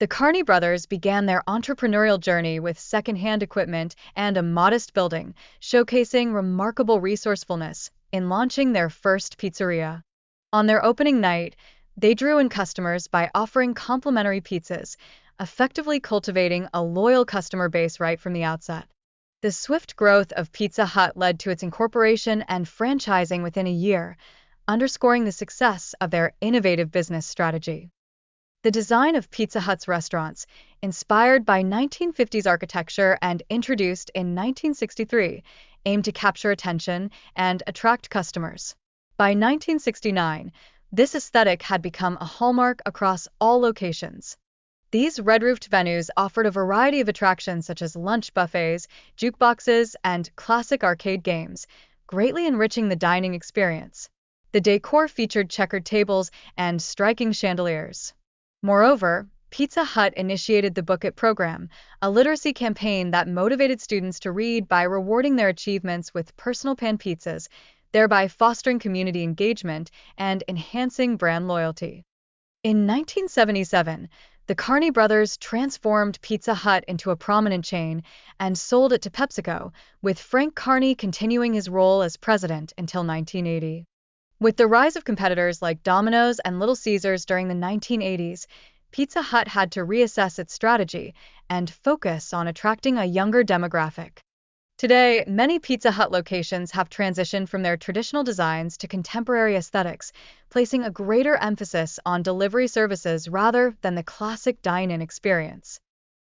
The Carney brothers began their entrepreneurial journey with second-hand equipment and a modest building, showcasing remarkable resourcefulness in launching their first pizzeria. On their opening night, they drew in customers by offering complimentary pizzas, effectively cultivating a loyal customer base right from the outset. The swift growth of Pizza Hut led to its incorporation and franchising within a year, underscoring the success of their innovative business strategy. The design of Pizza Hut's restaurants, inspired by 1950s architecture and introduced in 1963, aimed to capture attention and attract customers. By 1969, this aesthetic had become a hallmark across all locations. These red-roofed venues offered a variety of attractions such as lunch buffets, jukeboxes, and classic arcade games, greatly enriching the dining experience. The decor featured checkered tables and striking chandeliers. Moreover, Pizza Hut initiated the Book It program, a literacy campaign that motivated students to read by rewarding their achievements with personal pan pizzas, thereby fostering community engagement and enhancing brand loyalty. In 1977, the Carney brothers transformed Pizza Hut into a prominent chain and sold it to PepsiCo, with Frank Carney continuing his role as president until 1980. With the rise of competitors like Domino's and Little Caesars during the 1980s, Pizza Hut had to reassess its strategy and focus on attracting a younger demographic. Today, many Pizza Hut locations have transitioned from their traditional designs to contemporary aesthetics, placing a greater emphasis on delivery services rather than the classic dine-in experience.